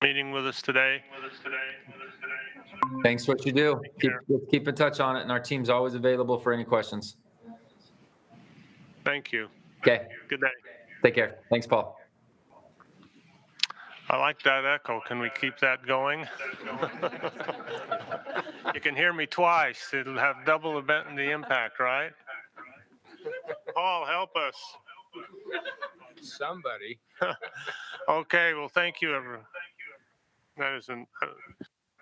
meeting with us today. Thanks for what you do. Keep in touch on it, and our team's always available for any questions. Thank you. Okay. Good day. Take care. Thanks, Paul. I like that echo. Can we keep that going? You can hear me twice. It'll have double the impact, right? Paul, help us. Somebody. Okay, well, thank you, everyone. That is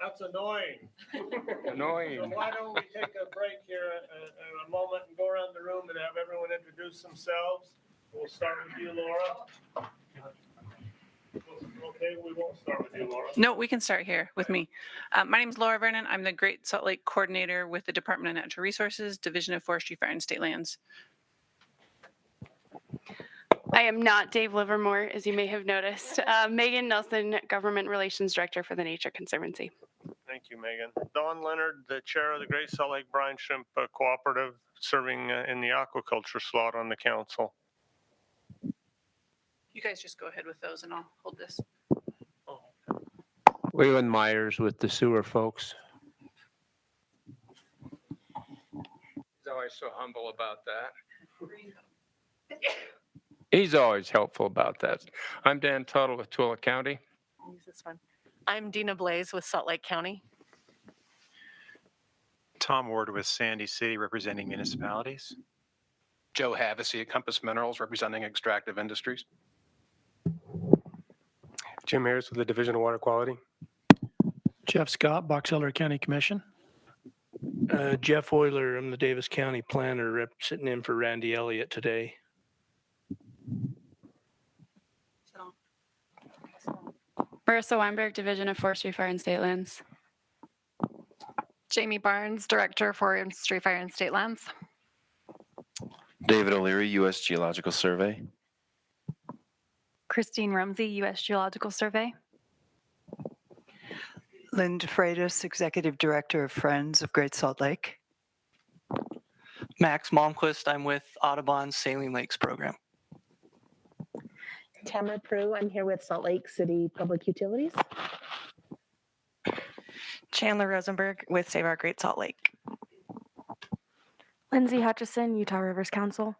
that's annoying. Annoying. So why don't we take a break here in a moment and go around the room and have everyone introduce themselves? We'll start with you, Laura. Okay, we won't start with you, Laura. No, we can start here with me. My name is Laura Vernon. I'm the Great Salt Lake Coordinator with the Department of Natural Resources, Division of Forestry, Fire, and State Lands. I am not Dave Livermore, as you may have noticed. Megan Nelson, Government Relations Director for the Nature Conservancy. Thank you, Megan. Don Leonard, the Chair of the Great Salt Lake Brine Shrimp Cooperative, serving in the aquaculture slot on the council. You guys just go ahead with those and I'll hold this. Waylon Myers with the sewer folks. He's always so humble about that. He's always helpful about that. I'm Dan Tuttle with Tooele County. Use this one. I'm Dina Blaze with Salt Lake County. Tom Ward with Sandy City, representing municipalities. Joe Havasey at Compass Minerals, representing extractive industries. Jim Harris with the Division of Water Quality. Jeff Scott, Box Elder County Commission. Jeff Euler, I'm the Davis County Planner, sitting in for Randy Elliott today. Marissa Weinberg, Division of Forestry, Fire, and State Lands. Jamie Barnes, Director of Forestry, Fire, and State Lands. David O'Leary, U.S. Geological Survey. Christine Rumsey, U.S. Geological Survey. Lynn DeFreitas, Executive Director of Friends of Great Salt Lake. Max Malmquist, I'm with Audubon's Saline Lakes program. Tamara Prue, I'm here with Salt Lake City Public Utilities. Chandler Rosenberg with Save Our Great Salt Lake. Lindsay Hutchison, Utah Rivers Council.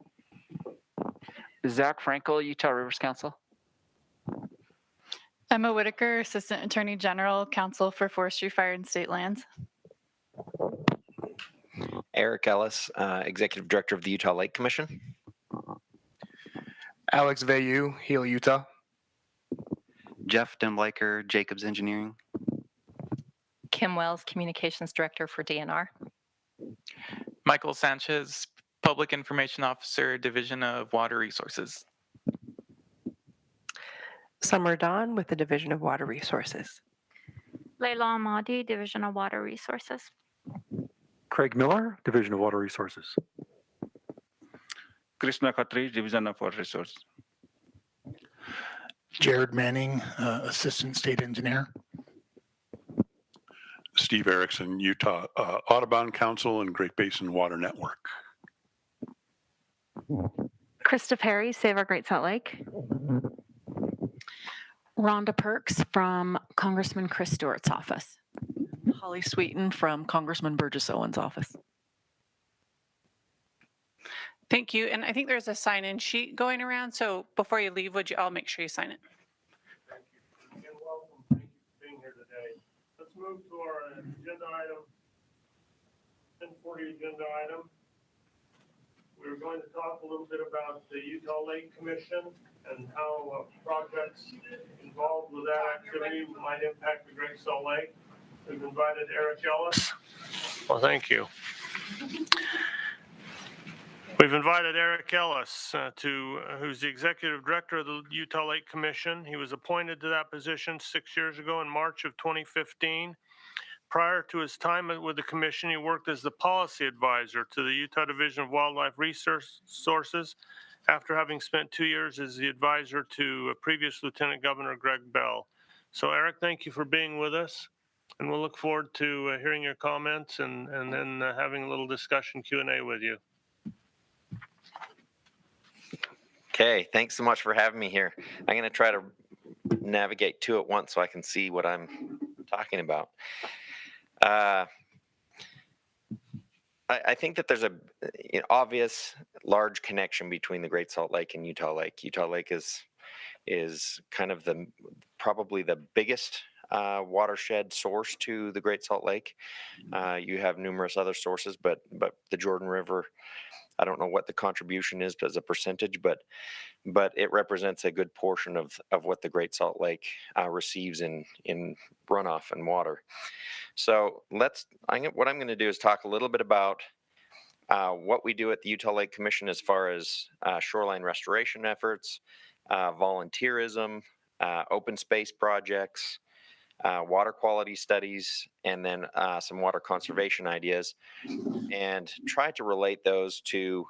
Zach Frankel, Utah Rivers Council. Emma Whitaker, Assistant Attorney General, Counsel for Forestry, Fire, and State Lands. Eric Ellis, Executive Director of the Utah Lake Commission. Alex Vayu, Heal, Utah. Jeff Demblaker, Jacobs Engineering. Kim Wells, Communications Director for DNR. Michael Sanchez, Public Information Officer, Division of Water Resources. Summer Dawn with the Division of Water Resources. Leila Ahmadi, Division of Water Resources. Craig Miller, Division of Water Resources. Krishna Khatri, Division of Water Resources. Jared Manning, Assistant State Engineer. Steve Erickson, Utah Audubon Council and Great Basin Water Network. Krista Perry, Save Our Great Salt Lake. Rhonda Perks from Congressman Chris Stewart's office. Holly Sweeten from Congressman Burgess Owen's office. Thank you. And I think there's a sign-in sheet going around. So before you leave, would you all make sure you sign it? Thank you. Again, welcome. Thank you for being here today. Let's move to our agenda item, 1040 agenda item. We're going to talk a little bit about the Utah Lake Commission and how projects involved with that activity might impact the Great Salt Lake. We've invited Eric Ellis. Well, thank you. We've invited Eric Ellis, who's the Executive Director of the Utah Lake Commission. He was appointed to that position 6 years ago in March of 2015. Prior to his time with the commission, he worked as the policy advisor to the Utah Division of Wildlife Resources after having spent 2 years as the advisor to previous Lieutenant Governor Greg Bell. So Eric, thank you for being with us, and we'll look forward to hearing your comments and then having a little discussion Q&A with you. Okay, thanks so much for having me here. I'm going to try to navigate two at once so I can see what I'm talking about. I think that there's a obvious large connection between the Great Salt Lake and Utah Lake. Utah Lake is kind of probably the biggest watershed source to the Great Salt Lake. You have numerous other sources, but the Jordan River, I don't know what the contribution is as a percentage, but it represents a good portion of what the Great Salt Lake receives in runoff and water. So what I'm going to do is talk a little bit about what we do at the Utah Lake Commission as far as shoreline restoration efforts, volunteerism, open space projects, water quality studies, and then some water conservation ideas, and try to relate those to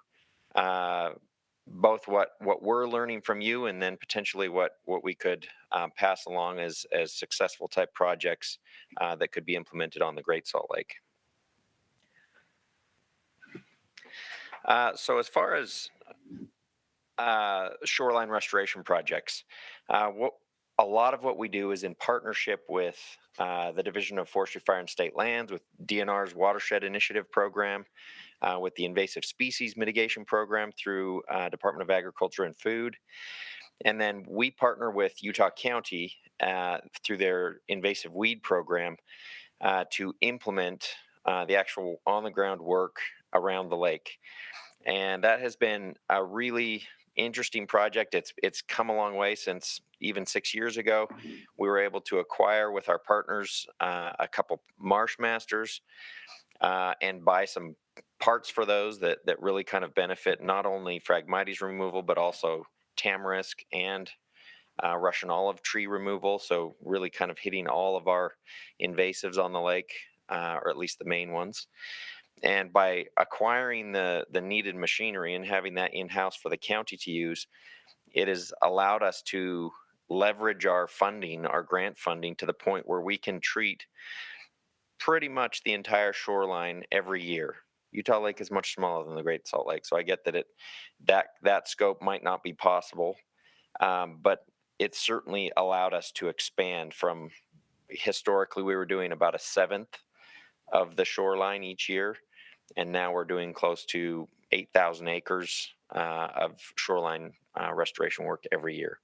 both what we're learning from you and then potentially what we could pass along as successful type projects that could be implemented on the Great Salt Lake. So as far as shoreline restoration projects, a lot of what we do is in partnership with the Division of Forestry, Fire, and State Lands, with DNR's Watershed Initiative Program, with the Invasive Species Mitigation Program through Department of Agriculture and Food. And then we partner with Utah County through their Invasive Weed Program to implement the actual on-the-ground work around the lake. And that has been a really interesting project. It's come a long way since even 6 years ago. We were able to acquire with our partners a couple marsh masters and buy some parts for those that really kind of benefit not only Phragmites removal, but also tamarisk and Russian olive tree removal. So really kind of hitting all of our invasives on the lake, or at least the main ones. And by acquiring the needed machinery and having that in-house for the county to use, it has allowed us to leverage our funding, our grant funding, to the point where we can treat pretty much the entire shoreline every year. Utah Lake is much smaller than the Great Salt Lake, so I get that scope might not be possible, but it certainly allowed us to expand from, historically we were doing about 1/7 of the shoreline each year, and now we're doing close to 8,000 acres of shoreline restoration work every year.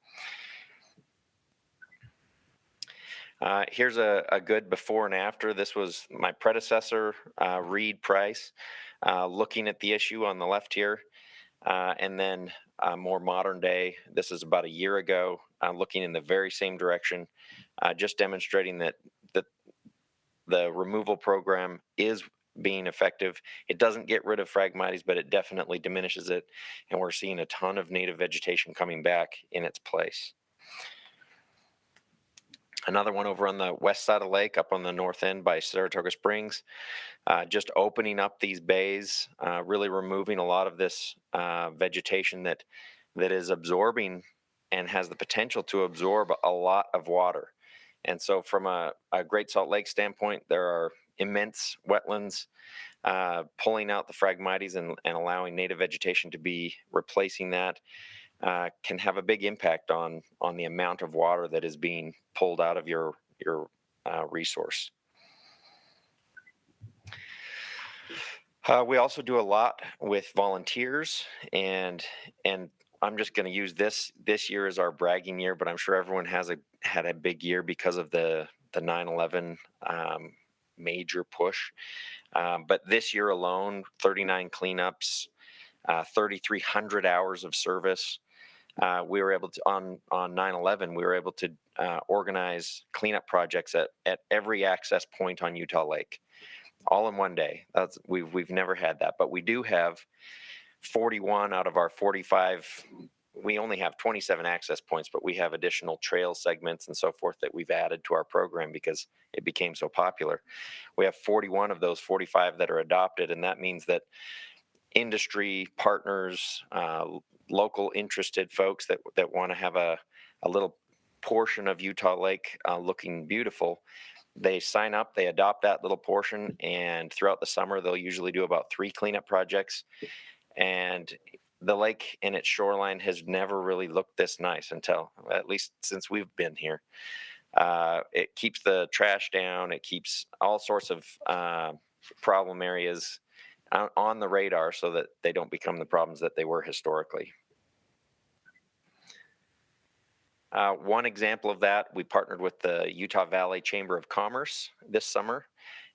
Here's a good before and after. This was my predecessor, Reed Price, looking at the issue on the left here, and then more modern day. This is about a year ago, looking in the very same direction, just demonstrating that the removal program is being effective. It doesn't get rid of Phragmites, but it definitely diminishes it, and we're seeing a ton of native vegetation coming back in its place. Another one over on the west side of the lake, up on the north end by Saratoga Springs, just opening up these bays, really removing a lot of this vegetation that is absorbing and has the potential to absorb a lot of water. And so from a Great Salt Lake standpoint, there are immense wetlands pulling out the Phragmites and allowing native vegetation to be replacing that. Can have a big impact on the amount of water that is being pulled out of your resource. We also do a lot with volunteers, and I'm just going to use this year as our bragging year, but I'm sure everyone had a big year because of the 9/11 major push. But this year alone, 39 cleanups, 3,300 hours of service. We were able to, on 9/11, we were able to organize cleanup projects at every access point on Utah Lake, all in one day. We've never had that, but we do have 41 out of our 45. We only have 27 access points, but we have additional trail segments and so forth that we've added to our program because it became so popular. We have 41 of those 45 that are adopted, and that means that industry partners, local interested folks that want to have a little portion of Utah Lake looking beautiful, they sign up, they adopt that little portion, and throughout the summer they'll usually do about 3 cleanup projects. And the lake and its shoreline has never really looked this nice until, at least since we've been here. It keeps the trash down. It keeps all sorts of problem areas on the radar so that they don't become the problems that they were historically. One example of that, we partnered with the Utah Valley Chamber of Commerce this summer.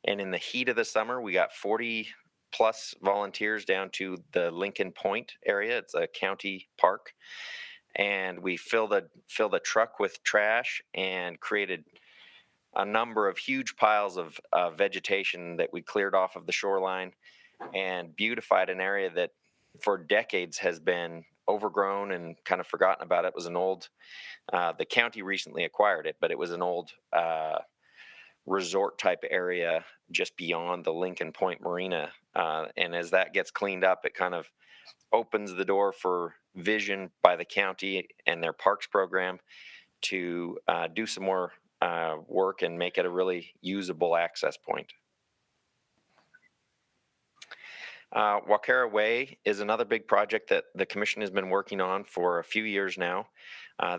And in the heat of the summer, we got 40 plus volunteers down to the Lincoln Point area. It's a county park. And we filled a truck with trash and created a number of huge piles of vegetation that we cleared off of the shoreline and beautified an area that for decades has been overgrown and kind of forgotten about. It was an old, the county recently acquired it, but it was an old resort type area just beyond the Lincoln Point Marina. And as that gets cleaned up, it kind of opens the door for vision by the county and their parks program to do some more work and make it a really usable access point. Waukera Way is another big project that the commission has been working on for a few years now.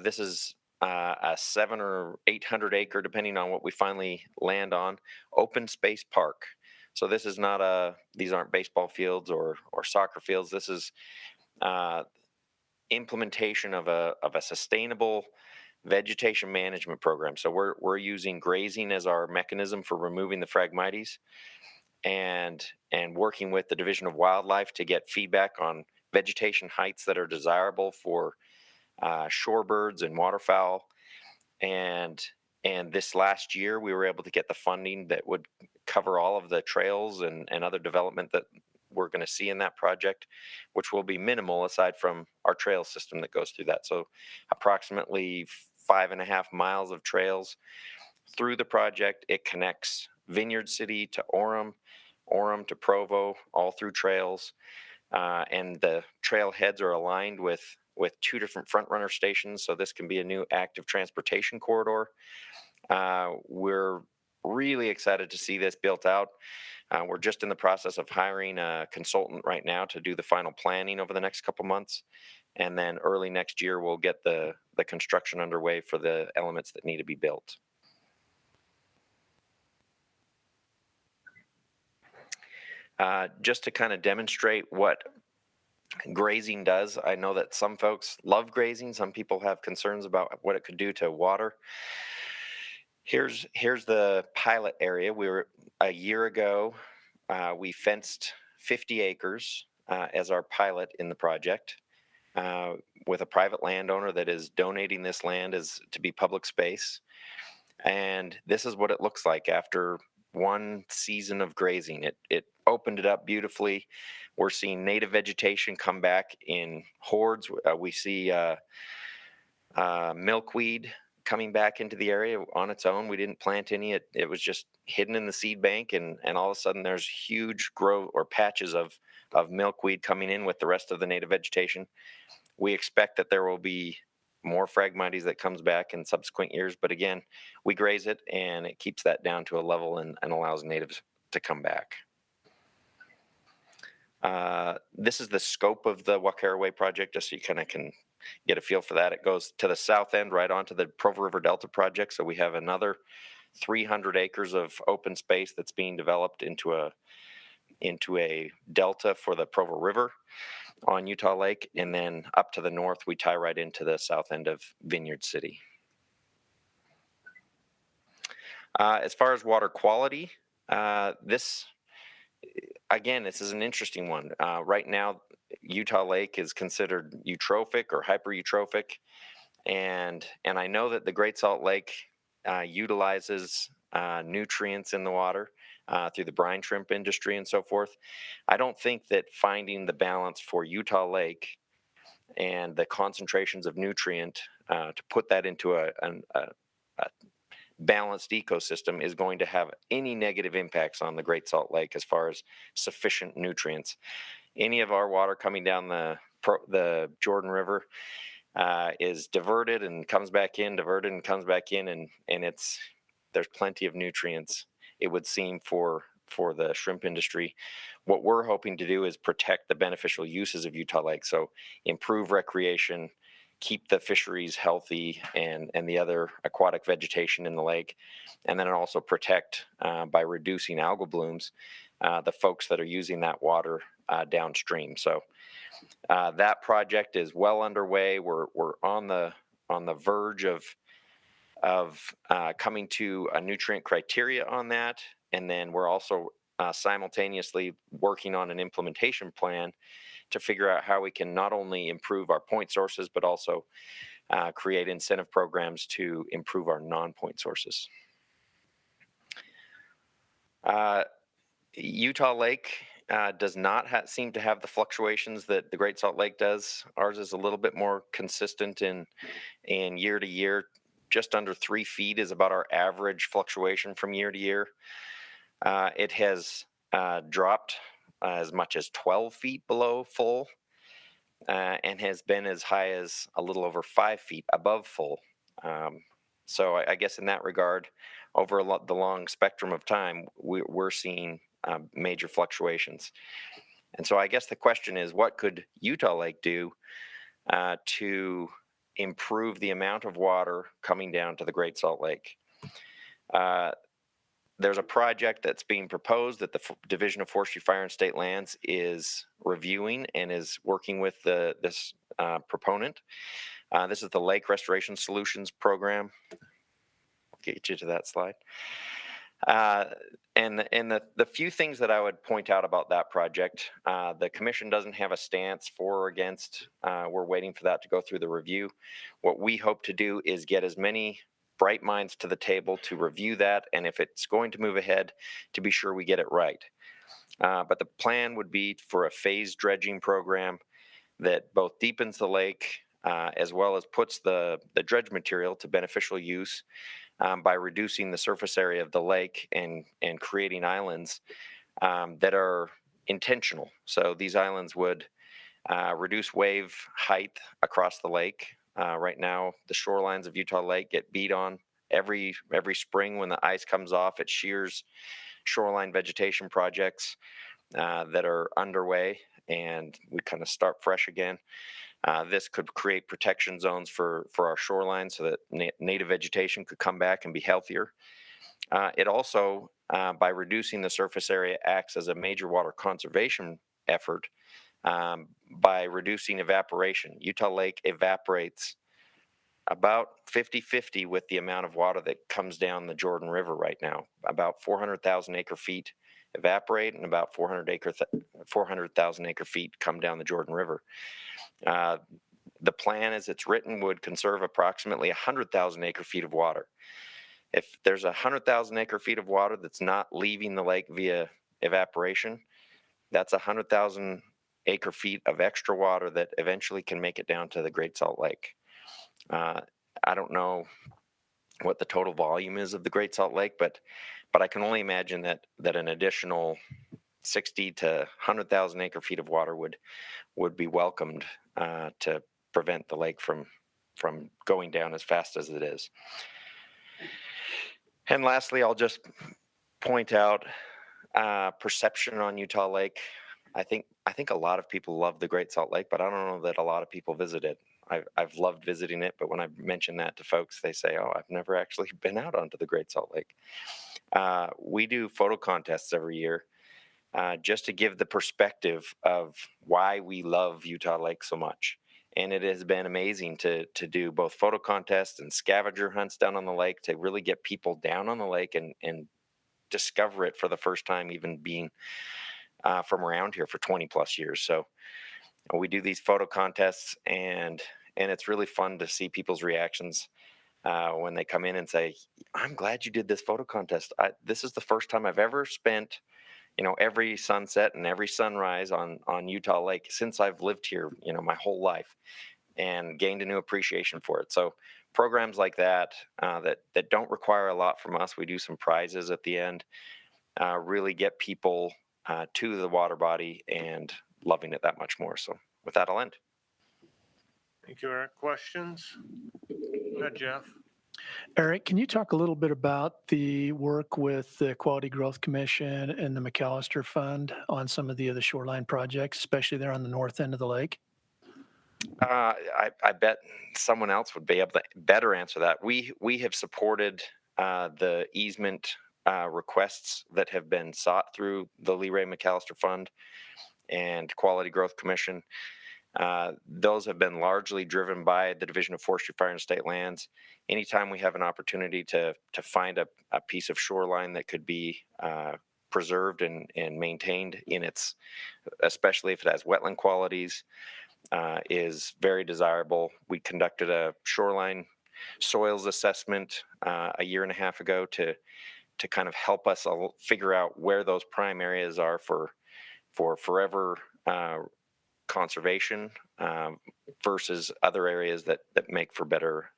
This is a 700 or 800 acre, depending on what we finally land on, open space park. So this is not these aren't baseball fields or soccer fields. This is implementation of a sustainable vegetation management program. So we're using grazing as our mechanism for removing the Phragmites, and working with the Division of Wildlife to get feedback on vegetation heights that are desirable for shorebirds and waterfowl. And this last year, we were able to get the funding that would cover all of the trails and other development that we're going to see in that project, which will be minimal aside from our trail system that goes through that. So approximately 5.5 miles of trails through the project. It connects Vineyard City to Orem, Orem to Provo, all through trails. And the trailheads are aligned with 2 different front runner stations. So this can be a new active transportation corridor. We're really excited to see this built out. We're just in the process of hiring a consultant right now to do the final planning over the next couple months. And then early next year, we'll get the construction underway for the elements that need to be built. Just to kind of demonstrate what grazing does, I know that some folks love grazing. Some people have concerns about what it could do to water. Here's the pilot area. We were a year ago, we fenced 50 acres as our pilot in the project with a private landowner that is donating this land as to be public space. And this is what it looks like after one season of grazing. It opened it up beautifully. We're seeing native vegetation come back in hordes. We see milkweed coming back into the area on its own. We didn't plant any. It was just hidden in the seed bank, and all of a sudden there's huge growth or patches of milkweed coming in with the rest of the native vegetation. We expect that there will be more Phragmites that comes back in subsequent years, but again, we graze it and it keeps that down to a level and allows natives to come back. This is the scope of the Waukera Way project, just so you kind of can get a feel for that. It goes to the south end right onto the Provo River Delta project, so we have another 300 acres of open space that's being developed into a delta for the Provo River on Utah Lake, and then up to the north we tie right into the south end of Vineyard City. As far as water quality, this is an interesting one. Right now, Utah Lake is considered eutrophic or hypereutrophic, and I know that the Great Salt Lake utilizes nutrients in the water through the brine shrimp industry and so forth. I don't think that finding the balance for Utah Lake and the concentrations of nutrient to put that into a balanced ecosystem is going to have any negative impacts on the Great Salt Lake as far as sufficient nutrients. Any of our water coming down the Jordan River is diverted and comes back in, diverted and comes back in, and there's plenty of nutrients, it would seem, for for the shrimp industry. What we're hoping to do is protect the beneficial uses of Utah Lake. So improve recreation, keep the fisheries healthy and the other aquatic vegetation in the lake, and then also protect by reducing algal blooms the folks that are using that water downstream. So that project is well underway. We're on the verge of coming to a nutrient criteria on that, and then we're also simultaneously working on an implementation plan to figure out how we can not only improve our point sources, but also create incentive programs to improve our non-point sources. Utah Lake does not seem to have the fluctuations that the Great Salt Lake does. Ours is a little bit more consistent in year to year. Just under 3 feet is about our average fluctuation from year to year. It has dropped as much as 12 feet below full and has been as high as a little over 5 feet above full. So I guess in that regard, over the long spectrum of time, we're seeing major fluctuations. And so I guess the question is, what could Utah Lake do to improve the amount of water coming down to the Great Salt Lake? There's a project that's being proposed that the Division of Forestry, Fire, and State Lands is reviewing and is working with this proponent. This is the Lake Restoration Solutions Program. I'll get you to that slide. And the few things that I would point out about that project, the commission doesn't have a stance for or against. We're waiting for that to go through the review. What we hope to do is get as many bright minds to the table to review that, and if it's going to move ahead, to be sure we get it right. But the plan would be for a phased dredging program that both deepens the lake as well as puts the dredge material to beneficial use by reducing the surface area of the lake and creating islands that are intentional. So these islands would reduce wave height across the lake. Right now, the shorelines of Utah Lake get beat on every spring when the ice comes off. It shears shoreline vegetation projects that are underway, and we kind of start fresh again. This could create protection zones for our shoreline so that native vegetation could come back and be healthier. It also, by reducing the surface area, acts as a major water conservation effort by reducing evaporation. Utah Lake evaporates about 50-50 with the amount of water that comes down the Jordan River right now. About 400,000 acre feet evaporate and about 400,000 acre feet come down the Jordan River. The plan as it's written would conserve approximately 100,000 acre feet of water. If there's 100,000 acre feet of water that's not leaving the lake via evaporation, that's 100,000 acre feet of extra water that eventually can make it down to the Great Salt Lake. I don't know what the total volume is of the Great Salt Lake, but I can only imagine that an additional 60 to 100,000 acre feet of water would be welcomed to prevent the lake from going down as fast as it is. And lastly, I'll just point out perception on Utah Lake. I think a lot of people love the Great Salt Lake, but I don't know that a lot of people visit it. I've loved visiting it, but when I mention that to folks, they say, "Oh, I've never actually been out onto the Great Salt Lake." We do photo contests every year just to give the perspective of why we love Utah Lake so much. And it has been amazing to do both photo contests and scavenger hunts down on the lake to really get people down on the lake and discover it for the first time, even being from around here for 20 plus years. So we do these photo contests, and it's really fun to see people's reactions when they come in and say, "I'm glad you did this photo contest. This is the first time I've ever spent, every sunset and every sunrise on Utah Lake since I've lived here, my whole life, and gained a new appreciation for it." So programs like that that don't require a lot from us, we do some prizes at the end, really get people to the water body and loving it that much more. So with that, I'll end. Thank you, Eric. Questions? Go ahead, Jeff. Eric, can you talk a little bit about the work with the Quality Growth Commission and the McAllister Fund on some of the other shoreline projects, especially there on the north end of the lake? I bet someone else would be able to better answer that. We have supported the easement requests that have been sought through the Lee Ray McAllister Fund and Quality Growth Commission. Those have been largely driven by the Division of Forestry, Fire, and State Lands. Anytime we have an opportunity to find a piece of shoreline that could be preserved and maintained in its, especially if it has wetland qualities, is very desirable. We conducted a shoreline soils assessment a year and a half ago to kind of help us figure out where those prime areas are for forever conservation versus other areas that make for better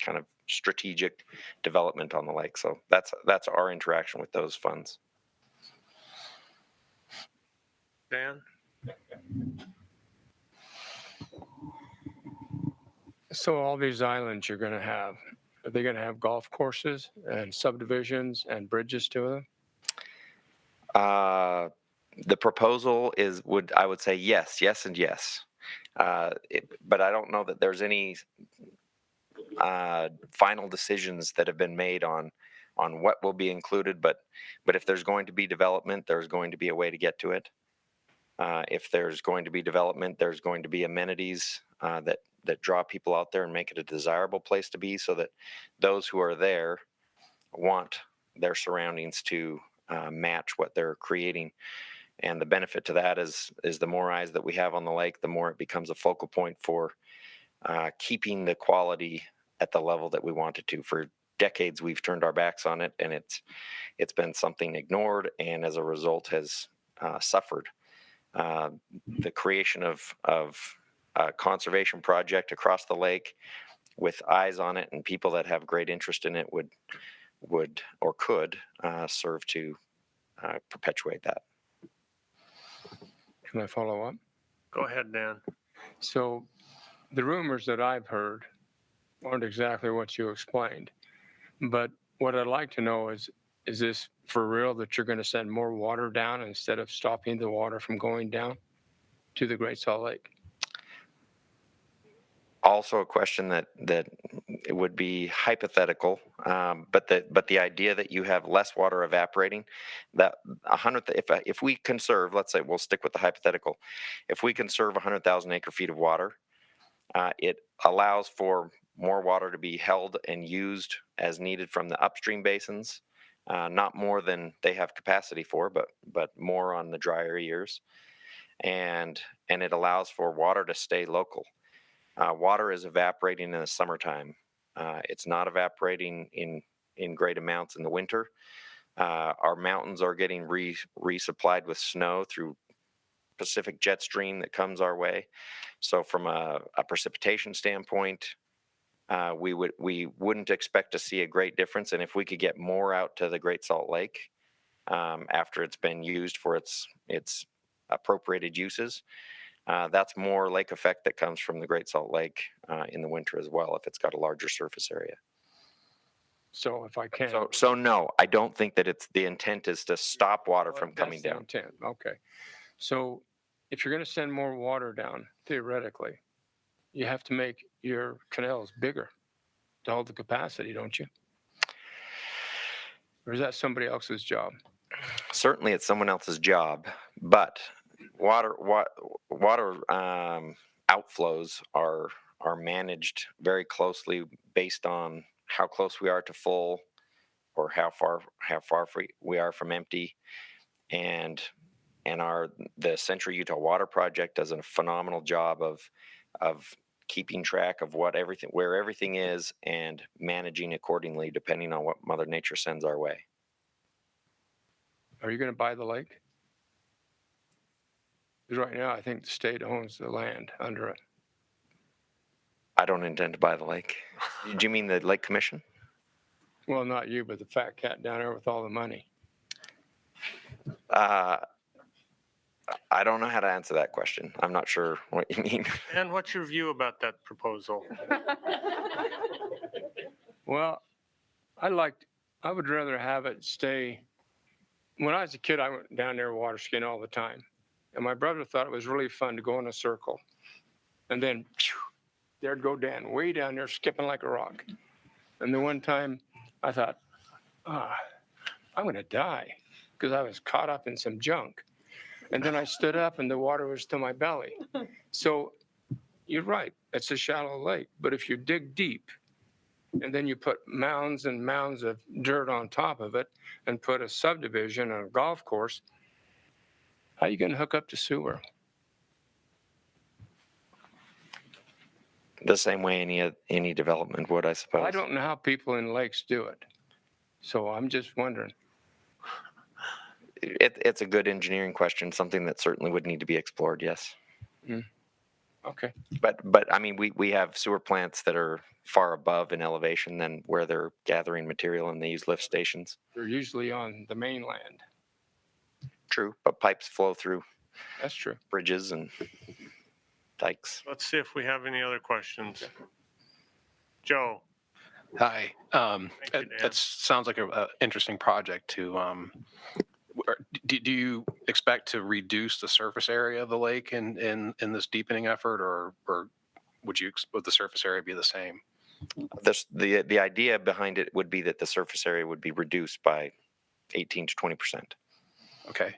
kind of strategic development on the lake. So that's our interaction with those funds. Dan? So all these islands you're going to have, are they going to have golf courses and subdivisions and bridges to them? The proposal I would say yes, and yes. But I don't know that there's any final decisions that have been made on what will be included. But if there's going to be development, there's going to be a way to get to it. If there's going to be development, there's going to be amenities that draw people out there and make it a desirable place to be, so that those who are there want their surroundings to match what they're creating. And the benefit to that is the more eyes that we have on the lake, the more it becomes a focal point for keeping the quality at the level that we want it to. For decades, we've turned our backs on it, and it's been something ignored, and as a result has suffered. The creation of a conservation project across the lake with eyes on it and people that have great interest in it would or could serve to perpetuate that. Can I follow up? Go ahead, Dan. So the rumors that I've heard aren't exactly what you explained, but what I'd like to know is this for real that you're going to send more water down instead of stopping the water from going down to the Great Salt Lake? Also a question that it would be hypothetical, but the idea that you have less water evaporating, that if we conserve, let's say we'll stick with the hypothetical, if we conserve 100,000 acre feet of water, it allows for more water to be held and used as needed from the upstream basins, not more than they have capacity for, but more on the drier years, and it allows for water to stay local. Water is evaporating in the summertime. It's not evaporating in great amounts in the winter. Our mountains are getting resupplied with snow through Pacific jet stream that comes our way. So from a precipitation standpoint, we wouldn't expect to see a great difference. And if we could get more out to the Great Salt Lake after it's been used for its appropriated uses, that's more lake effect that comes from the Great Salt Lake in the winter as well, if it's got a larger surface area. So if I can. So no, I don't think that the intent is to stop water from coming down. Intent. Okay. So if you're going to send more water down, theoretically, you have to make your canals bigger to hold the capacity, don't you? Or is that somebody else's job? Certainly it's someone else's job, but water outflows are managed very closely based on how close we are to full or how far we are from empty. And the Central Utah Water Project does a phenomenal job of keeping track of where everything is and managing accordingly depending on what Mother Nature sends our way. Are you going to buy the lake? Because right now I think the state owns the land under it. I don't intend to buy the lake. Do you mean the Lake Commission? Well, not you, but the fat cat down there with all the money. I don't know how to answer that question. I'm not sure what you mean. And what's your view about that proposal? Well, I would rather have it stay. When I was a kid, I went down there water skiing all the time. And my brother thought it was really fun to go in a circle. And then there'd go Dan, way down there, skipping like a rock. And the one time I thought, I'm going to die because I was caught up in some junk. And then I stood up and the water was to my belly. So you're right, it's a shallow lake. But if you dig deep, and then you put mounds and mounds of dirt on top of it and put a subdivision and a golf course, how are you going to hook up to sewer? The same way any development would, I suppose. I don't know how people in lakes do it. So I'm just wondering. It's a good engineering question, something that certainly would need to be explored, yes. Okay. But I mean, we have sewer plants that are far above in elevation than where they're gathering material, and they use lift stations. They're usually on the mainland. True, but pipes flow through. That's true. Bridges and dikes. Let's see if we have any other questions. Joe. Hi. Thank you, Dan. That sounds like an interesting project to, do you expect to reduce the surface area of the lake in this deepening effort, or would the surface area be the same? The idea behind it would be that the surface area would be reduced by 18 to 20%. Okay.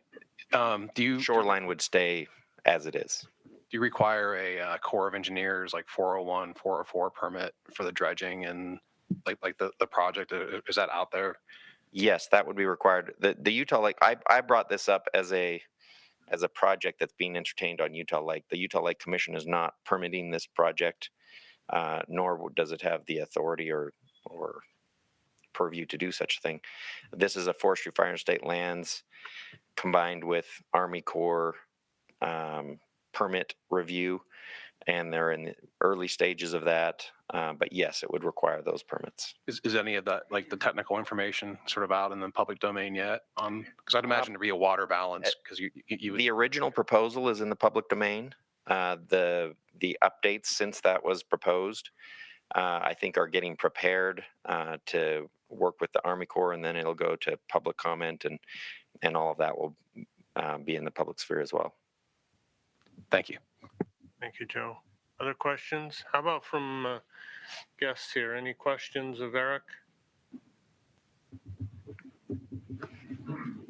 Shoreline would stay as it is. Do you require a Corps of Engineers like 401, 404 permit for the dredging and like the project? Is that out there? Yes, that would be required. The Utah Lake, I brought this up as a project that's being entertained on Utah Lake. The Utah Lake Commission is not permitting this project, nor does it have the authority or purview to do such a thing. This is a Forestry, Fire, and State Lands combined with Army Corps permit review, and they're in the early stages of that. But yes, it would require those permits. Is any of that, like the technical information, sort of out in the public domain yet? Because I'd imagine to be a water balance. Because the original proposal is in the public domain. The updates since that was proposed, I think, are getting prepared to work with the Army Corps, and then it'll go to public comment, and all of that will be in the public sphere as well. Thank you. Thank you, Joe. Other questions? How about from guests here? Any questions of Eric?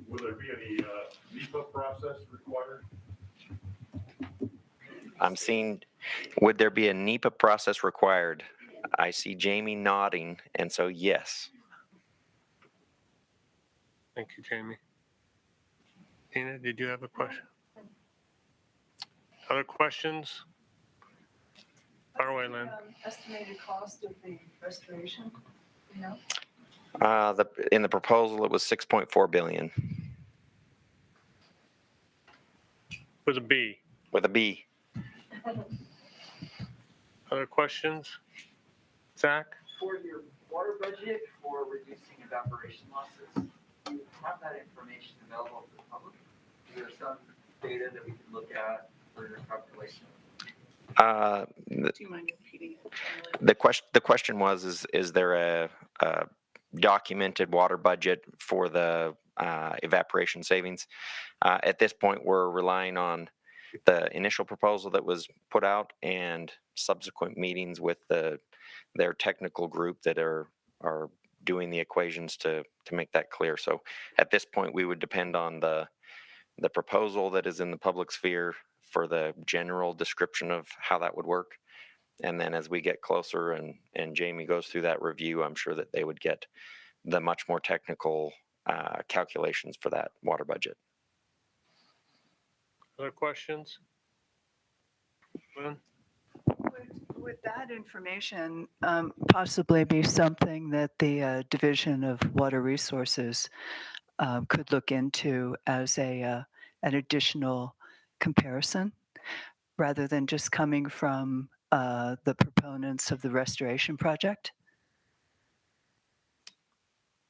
Will there be any NEPA process required? I'm seeing, would there be a NEPA process required? I see Jamie nodding, and so yes. Thank you, Jamie. Tina, did you have a question? Other questions? Far away, Lynn. Estimated cost of the restoration, you know? In the proposal, it was $6.4 billion. With a B. With a B. Other questions? Zach? For your water budget for reducing evaporation losses, do you have that information available to the public? Is there some data that we can look at for your calculation? Do you mind repeating it? The question was, is there a documented water budget for the evaporation savings? At this point, we're relying on the initial proposal that was put out and subsequent meetings with their technical group that are doing the equations to make that clear. So at this point, we would depend on the proposal that is in the public sphere for the general description of how that would work. And then as we get closer and Jamie goes through that review, I'm sure that they would get the much more technical calculations for that water budget. Other questions? Lynn? Would that information possibly be something that the Division of Water Resources could look into as an additional comparison, rather than just coming from the proponents of the restoration project?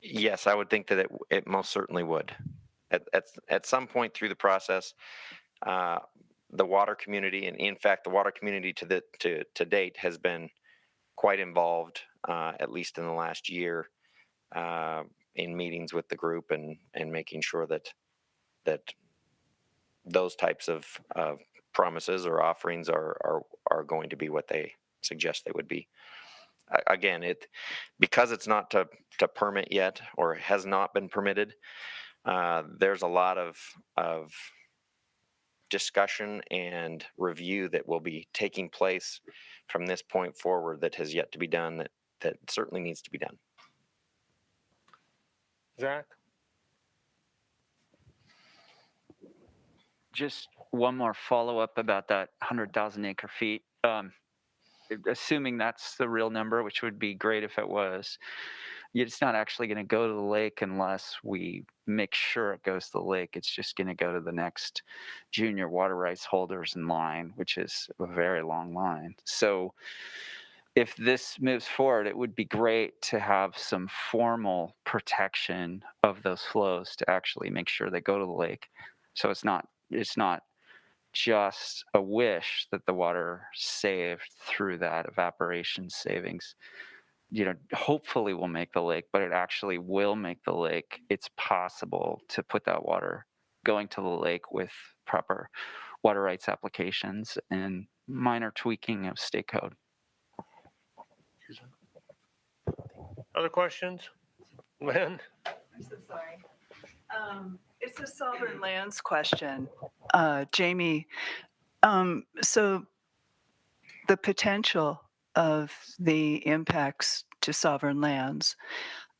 Yes, I would think that it most certainly would. At some point through the process, the water community, and in fact, the water community to date has been quite involved, at least in the last year, in meetings with the group and making sure that those types of promises or offerings are going to be what they suggest they would be. Again, because it's not to permit yet or has not been permitted, there's a lot of discussion and review that will be taking place from this point forward that has yet to be done, that certainly needs to be done. Zach? Just one more follow-up about that 100,000 acre feet. Assuming that's the real number, which would be great if it was, it's not actually going to go to the lake unless we make sure it goes to the lake. It's just going to go to the next junior water rights holders in line, which is a very long line. So if this moves forward, it would be great to have some formal protection of those flows to actually make sure they go to the lake. So it's not just a wish that the water saved through that evaporation savings, hopefully will make the lake, but it actually will make the lake. It's possible to put that water going to the lake with proper water rights applications and minor tweaking of state code. Other questions? Lynn? I'm so sorry. It's a sovereign lands question, Jamie. So the potential of the impacts to sovereign lands,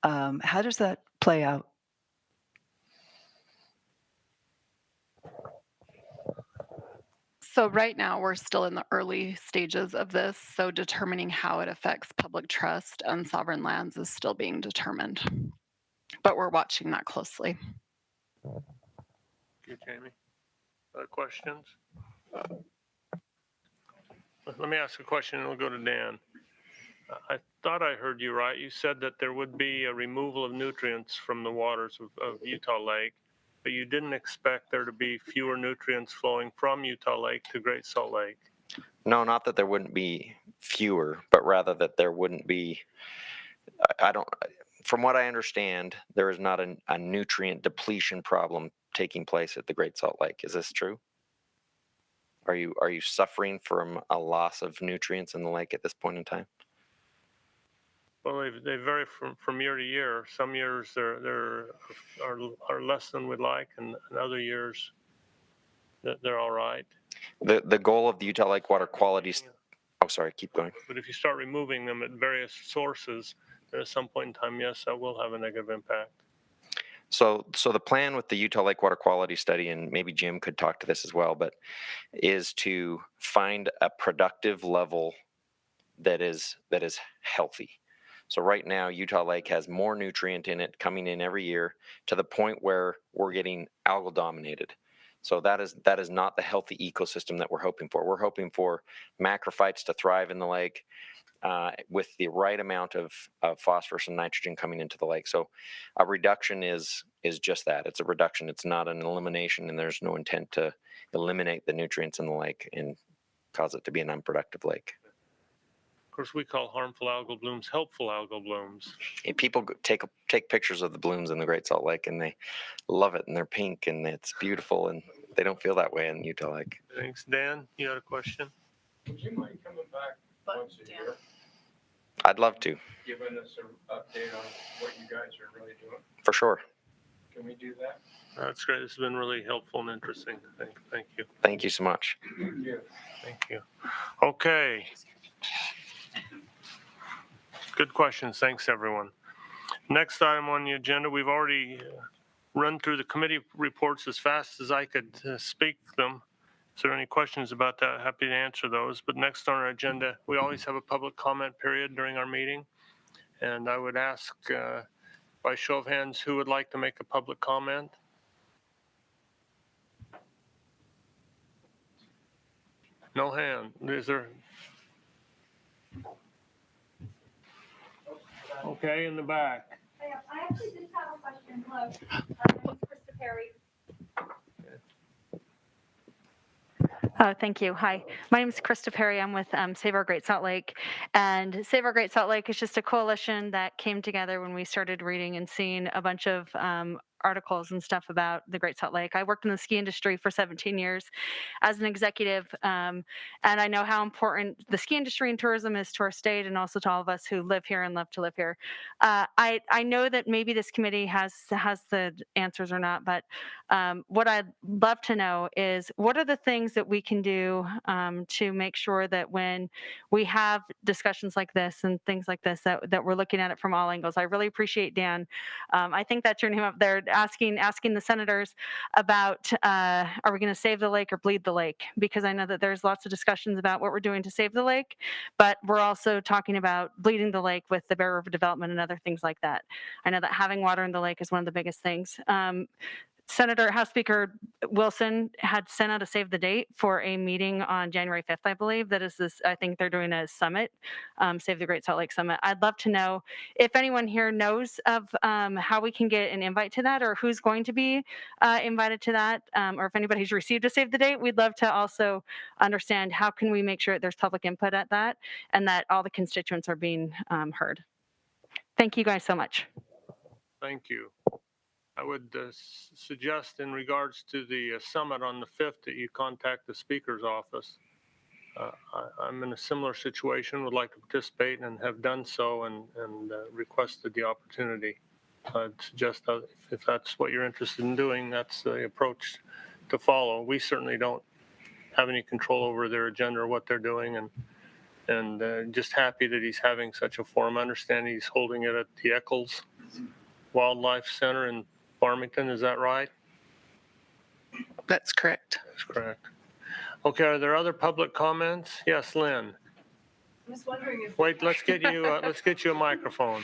how does that play out? So right now, we're still in the early stages of this, so determining how it affects public trust and sovereign lands is still being determined. But we're watching that closely. Thank you, Jamie. Other questions? Let me ask a question and we'll go to Dan. I thought I heard you right. You said that there would be a removal of nutrients from the waters of Utah Lake, but you didn't expect there to be fewer nutrients flowing from Utah Lake to Great Salt Lake. No, not that there wouldn't be fewer, but rather that there wouldn't be, from what I understand, there is not a nutrient depletion problem taking place at the Great Salt Lake. Is this true? Are you suffering from a loss of nutrients in the lake at this point in time? Well, they vary from year to year. Some years are less than we'd like, and other years they're all right. The goal of the Utah Lake Water Quality. Oh, sorry, keep going. But if you start removing them at various sources, then at some point in time, yes, that will have a negative impact. So the plan with the Utah Lake Water Quality Study, and maybe Jim could talk to this as well, but is to find a productive level that is healthy. So right now, Utah Lake has more nutrient in it coming in every year to the point where we're getting algal dominated. So that is not the healthy ecosystem that we're hoping for. We're hoping for macrophytes to thrive in the lake with the right amount of phosphorus and nitrogen coming into the lake. So a reduction is just that. It's a reduction. It's not an elimination, and there's no intent to eliminate the nutrients in the lake and cause it to be an unproductive lake. Of course, we call harmful algal blooms helpful algal blooms. And people take pictures of the blooms in the Great Salt Lake, and they love it, and they're pink, and it's beautiful, and they don't feel that way in Utah Lake. Thanks. Dan, you had a question? Would you mind coming back once a year? I'd love to. Giving us an update on what you guys are really doing? For sure. Can we do that? That's great. This has been really helpful and interesting. Thank you. Thank you so much. Thank you. Thank you. Okay. Good questions. Thanks, everyone. Next item on the agenda, we've already run through the committee reports as fast as I could speak them. If there are any questions about that, happy to answer those. But next on our agenda, we always have a public comment period during our meeting. And I would ask by show of hands, who would like to make a public comment? No hand. Is there? Okay, in the back. I actually just have a question. Hello. My name is Krista Perry. Thank you. Hi, my name is Krista Perry. I'm with Save Our Great Salt Lake. And Save Our Great Salt Lake is just a coalition that came together when we started reading and seeing a bunch of articles and stuff about the Great Salt Lake. I worked in the ski industry for 17 years as an executive, and I know how important the ski industry and tourism is to our state and also to all of us who live here and love to live here. I know that maybe this committee has the answers or not, but what I'd love to know is what are the things that we can do to make sure that when we have discussions like this and things like this, that we're looking at it from all angles. I really appreciate Dan. I think that's your name up there, asking the senators about are we going to save the lake or bleed the lake? Because I know that there's lots of discussions about what we're doing to save the lake, but we're also talking about bleeding the lake with the Bear River development and other things like that. I know that having water in the lake is one of the biggest things. House Speaker Wilson had sent out a save the date for a meeting on January 5th, I believe. That is this, I think they're doing a summit, Save the Great Salt Lake Summit. I'd love to know if anyone here knows of how we can get an invite to that or who's going to be invited to that, or if anybody's received a save the date. We'd love to also understand how can we make sure there's public input at that and that all the constituents are being heard. Thank you guys so much. Thank you. I would suggest in regards to the summit on the 5th that you contact the Speaker's office. I'm in a similar situation, would like to participate and have done so and requested the opportunity. I'd suggest that if that's what you're interested in doing, that's the approach to follow. We certainly don't have any control over their agenda or what they're doing, and just happy that he's having such a forum. I understand he's holding it at the Eccles Wildlife Center in Farmington, is that right? That's correct. That's correct. Okay, are there other public comments? Yes, Lynn. I was wondering if. Wait, let's get you a microphone.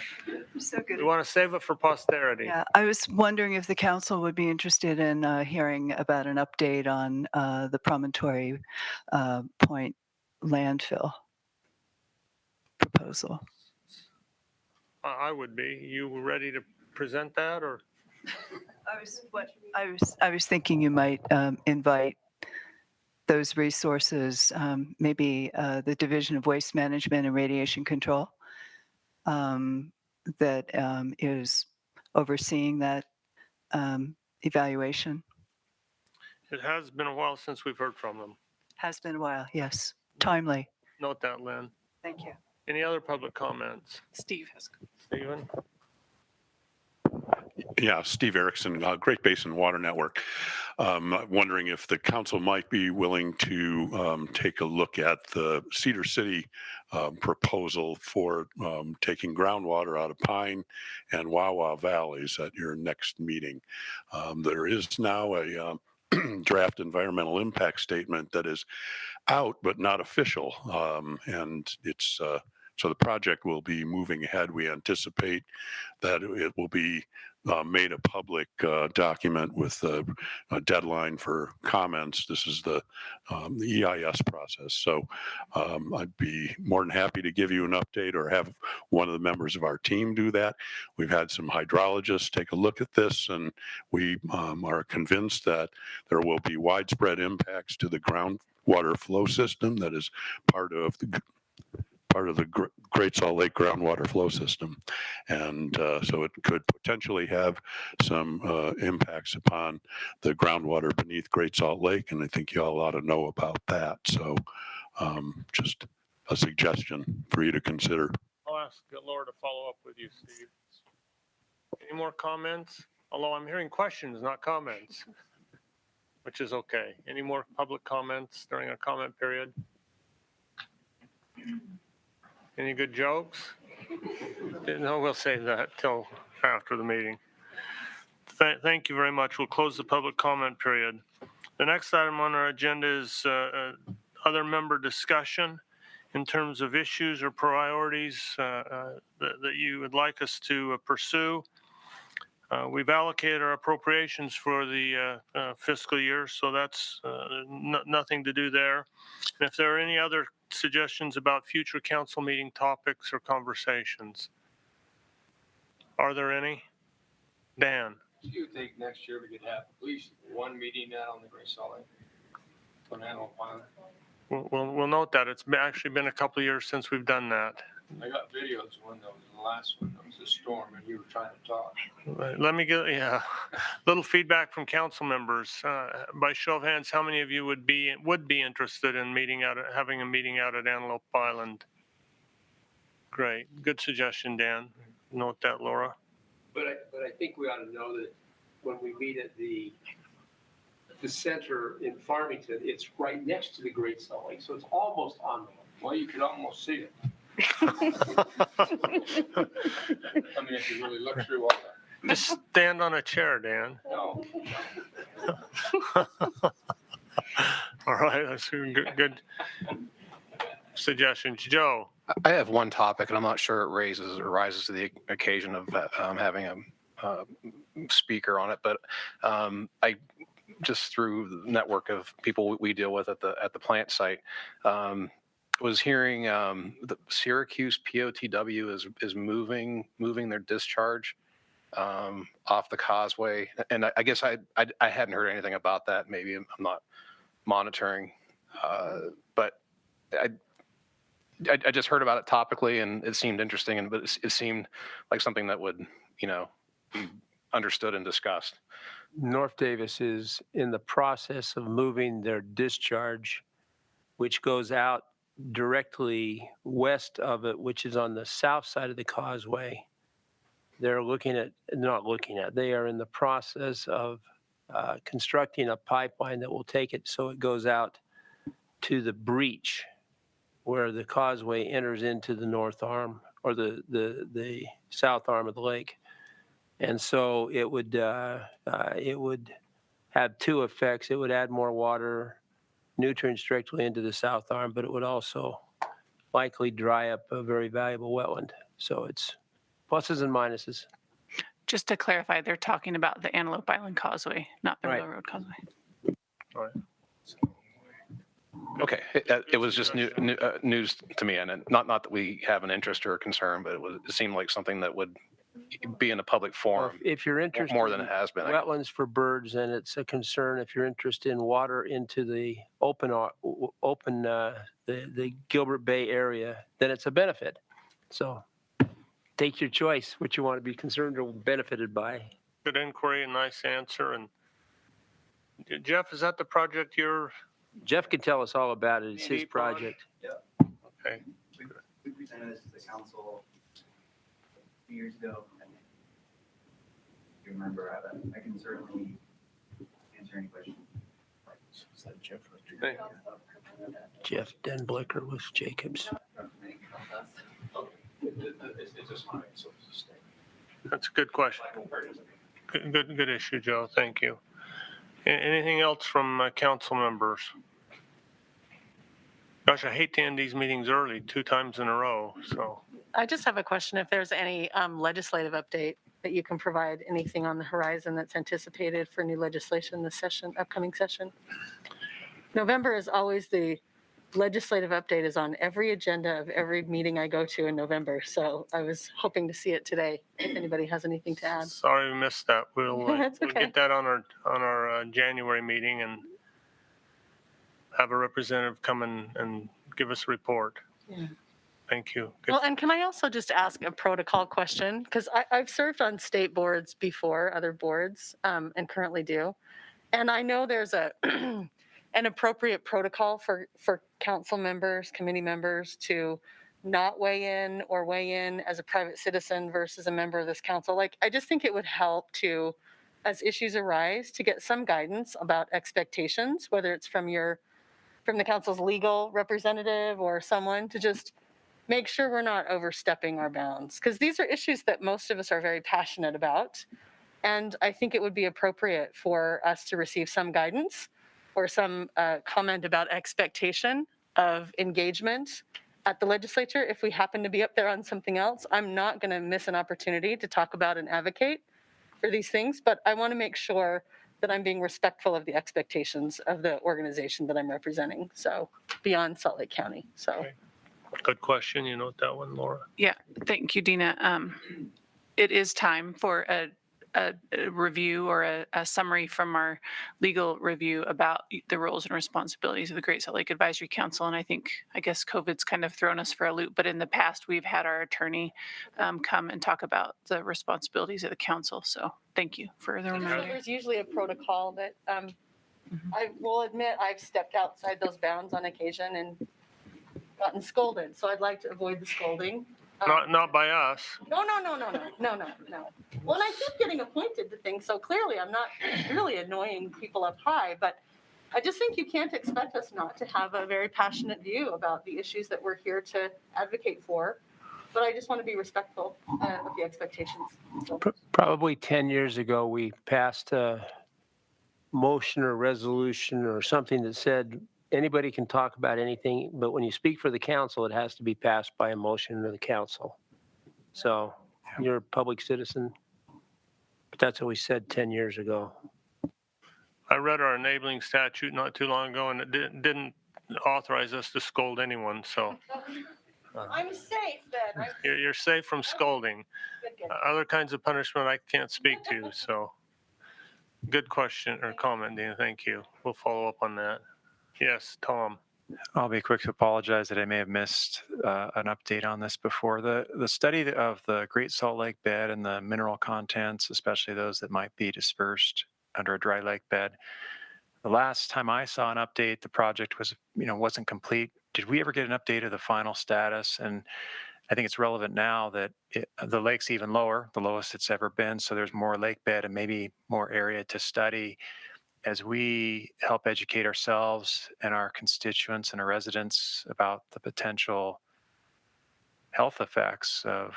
So good. We want to save it for posterity. Yeah, I was wondering if the council would be interested in hearing about an update on the Promontory Point landfill proposal. I would be. You ready to present that, or? I was thinking you might invite those resources, maybe the Division of Waste Management and Radiation Control that is overseeing that evaluation. It has been a while since we've heard from them. Has been a while, yes. Timely. Note that, Lynn. Thank you. Any other public comments? Steve has. Stephen? Yeah, Steve Erickson, Great Basin Water Network. Wondering if the council might be willing to take a look at the Cedar City proposal for taking groundwater out of Pine and Wawa Valleys at your next meeting. There is now a draft environmental impact statement that is out but not official, and it's so the project will be moving ahead. We anticipate that it will be made a public document with a deadline for comments. This is the EIS process. So I'd be more than happy to give you an update or have one of the members of our team do that. We've had some hydrologists take a look at this, and we are convinced that there will be widespread impacts to the groundwater flow system that is part of the Great Salt Lake groundwater flow system. And so it could potentially have some impacts upon the groundwater beneath Great Salt Lake. And I think you all ought to know about that. So just a suggestion for you to consider. I'll ask Laura to follow up with you, Steve. Any more comments? Although I'm hearing questions, not comments, which is okay. Any more public comments during a comment period? Any good jokes? No, we'll save that till after the meeting. Thank you very much. We'll close the public comment period. The next item on our agenda is other member discussion in terms of issues or priorities that you would like us to pursue. We've allocated our appropriations for the fiscal year, so that's nothing to do there. And if there are any other suggestions about future council meeting topics or conversations, are there any? Dan? Do you think next year we could have at least one meeting out on the Great Salt Lake? We'll note that. It's actually been a couple of years since we've done that. I got videos when that was the last one. That was a storm and you were trying to talk. Let me get, little feedback from council members. By show of hands, how many of you would be interested in having a meeting out at Antelope Island? Great. Good suggestion, Dan. Note that, Laura. But I think we ought to know that when we meet at the center in Farmington, it's right next to the Great Salt Lake, so it's almost on the lake. Well, you could almost see it. I mean, if you really look through all that. Just stand on a chair, Dan. No. All right, that's a good suggestions. Joe. I have one topic, and I'm not sure it rises to the occasion of having a speaker on it, but I just through the network of people we deal with at the plant site, was hearing the Syracuse POTW is moving their discharge off the causeway, and I guess I hadn't heard anything about that. Maybe I'm not monitoring, but I just heard about it topically, and it seemed interesting, but it seemed like something that would be understood and discussed. North Davis is in the process of moving their discharge, which goes out directly west of it, which is on the south side of the causeway. They are in the process of constructing a pipeline that will take it so it goes out to the breach where the causeway enters into the north arm or the south arm of the lake. And so it would have two effects. It would add more water, nutrients directly into the south arm, but it would also likely dry up a very valuable wetland. So it's pluses and minuses. Just to clarify, they're talking about the Antelope Island Causeway, not the Right. Railroad Causeway. All right. Okay, it was just news to me, and not that we have an interest or a concern, but it seemed like something that would be in a public forum. If you're interested more than it has been. wetlands for birds, and it's a concern. If you're interested in water into the the Gilbert Bay area, then it's a benefit. So take your choice, what you want to be concerned or benefited by. Good inquiry and nice answer. And Jeff, is that the project Jeff can tell us all about it. It's his project. Yeah. Okay. We presented this to the council a few years ago. And if you remember, I can certainly answer any questions. Is that Jeff? Jeff Denblicker with Jacobs. It's just mine, so it's a state. That's a good question. Good issue, Joe. Thank you. Anything else from council members? Gosh, I hate to end these meetings early 2 times in a row. So I just have a question. If there's any legislative update that you can provide, anything on the horizon that's anticipated for new legislation this upcoming session? November is always the legislative update is on every agenda of every meeting I go to in November. So I was hoping to see it today. If anybody has anything to add. sorry we missed that. We'll That's okay. get that on our January meeting and have a representative come and give us a report. Yeah. Thank you. Good. Well, and can I also just ask a protocol question? Because I've served on state boards before, other boards, and currently do. And I know there's an appropriate protocol for council members, committee members to not weigh in or weigh in as a private citizen versus a member of this council. Like, I just think it would help to, as issues arise, to get some guidance about expectations, whether it's from the council's legal representative or someone, to just make sure we're not overstepping our bounds. Because these are issues that most of us are very passionate about. And I think it would be appropriate for us to receive some guidance or some comment about expectation of engagement at the legislature if we happen to be up there on something else. I'm not going to miss an opportunity to talk about and advocate for these things, but I want to make sure that I'm being respectful of the expectations of the organization that I'm representing. So beyond Salt Lake County. So. Okay. Good question. You note that one, Laura? Yeah, thank you, Dina. It is time for a review or a summary from our legal review about the roles and responsibilities of the Great Salt Lake Advisory Council. And I guess COVID's kind of thrown us for a loop, but in the past, we've had our attorney come and talk about the responsibilities of the council. So thank you for the reminder. There's usually a protocol that I will admit I've stepped outside those bounds on occasion and gotten scolded. So I'd like to avoid the scolding. Not by us. No. Well, and I keep getting appointed to things, so clearly I'm not really annoying people up high, but I just think you can't expect us not to have a very passionate view about the issues that we're here to advocate for. But I just want to be respectful of the expectations. So. Probably 10 years ago, we passed a motion or resolution or something that said anybody can talk about anything, but when you speak for the council, it has to be passed by a motion of the council. So you're a public citizen, but that's what we said 10 years ago. I read our enabling statute not too long ago, and it didn't authorize us to scold anyone. So I'm safe then. you're safe from scolding. Good. Other kinds of punishment I can't speak to. So good question or comment, Dina. Thank you. We'll follow up on that. Yes, Tom. I'll be quick to apologize that I may have missed an update on this before. The study of the Great Salt Lake bed and the mineral contents, especially those that might be dispersed under a dry lake bed. The last time I saw an update, the project wasn't complete. Did we ever get an update of the final status? And I think it's relevant now that the lake's even lower, the lowest it's ever been. So there's more lake bed and maybe more area to study as we help educate ourselves and our constituents and our residents about the potential health effects of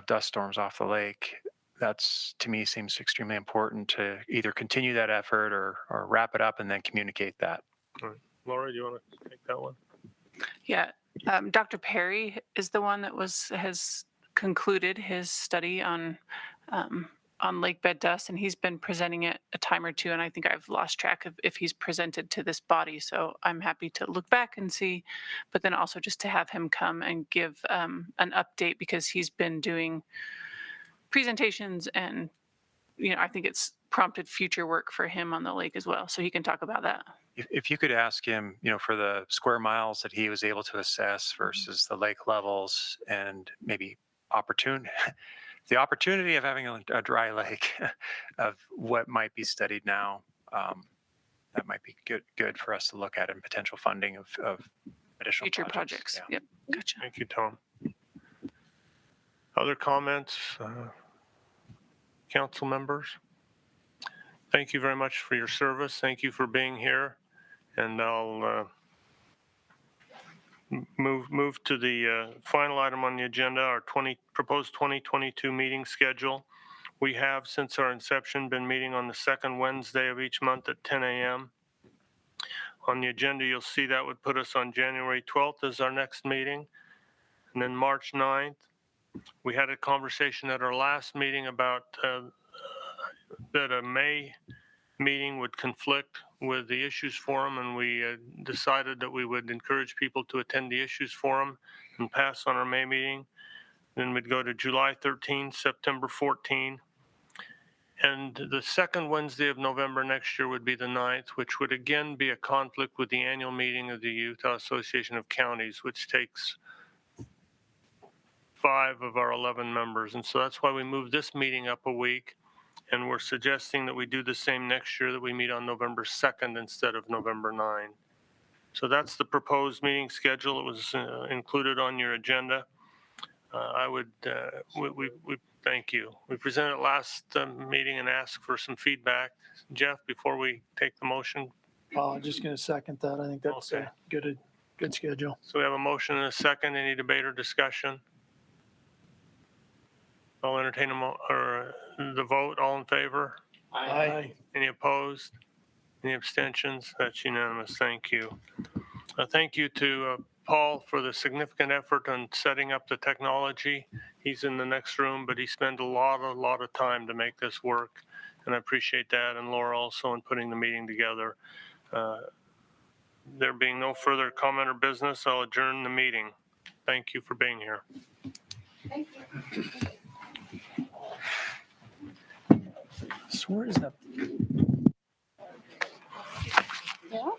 dust storms off the lake. That's, to me, seems extremely important to either continue that effort or wrap it up and then communicate that. All right. Laura, do you want to take that one? Yeah. Dr. Perry is the one that has concluded his study on lake bed dust, and he's been presenting it a time or two, and I think I've lost track of if he's presented to this body. So I'm happy to look back and see, but then also just to have him come and give an update, because he's been doing presentations, and I think it's prompted future work for him on the lake as well. So he can talk about that. If you could ask him, for the square miles that he was able to assess versus the lake levels, and maybe the opportunity of having a dry lake, of what might be studied now, that might be good for us to look at in potential funding of additional future projects. Yeah. Yep, gotcha. Thank you, Tom. Other comments, council members? Thank you very much for your service. Thank you for being here. And I'll move to the final item on the agenda, our proposed 2022 meeting schedule. We have, since our inception, been meeting on the second Wednesday of each month at 10 a.m. On the agenda, you'll see that would put us on January 12th as our next meeting. And then March 9th, we had a conversation at our last meeting about that a May meeting would conflict with the Issues Forum, and we decided that we would encourage people to attend the Issues Forum and pass on our May meeting. Then we'd go to July 13, September 14, and the second Wednesday of November next year would be the 9th, which would again be a conflict with the annual meeting of the Utah Association of Counties, which takes 5 of our 11 members. And so that's why we moved this meeting up a week. And we're suggesting that we do the same next year, that we meet on November 2nd instead of November 9. So that's the proposed meeting schedule. It was included on your agenda. We thank you. We presented last meeting and asked for some feedback. Jeff, before we take the motion. I'm just going to second that. I think that's a good schedule. So we have a motion and a second. Any debate or discussion? I'll entertain the vote. All in favor? Aye. Any opposed? Any abstentions? That's unanimous. Thank you. Thank you to Paul for the significant effort on setting up the technology. He's in the next room, but he spent a lot of time to make this work, and I appreciate that. And Laura also in putting the meeting together. There being no further comment or business, I'll adjourn the meeting. Thank you for being here. Thank you. Alice, where is that? Yeah.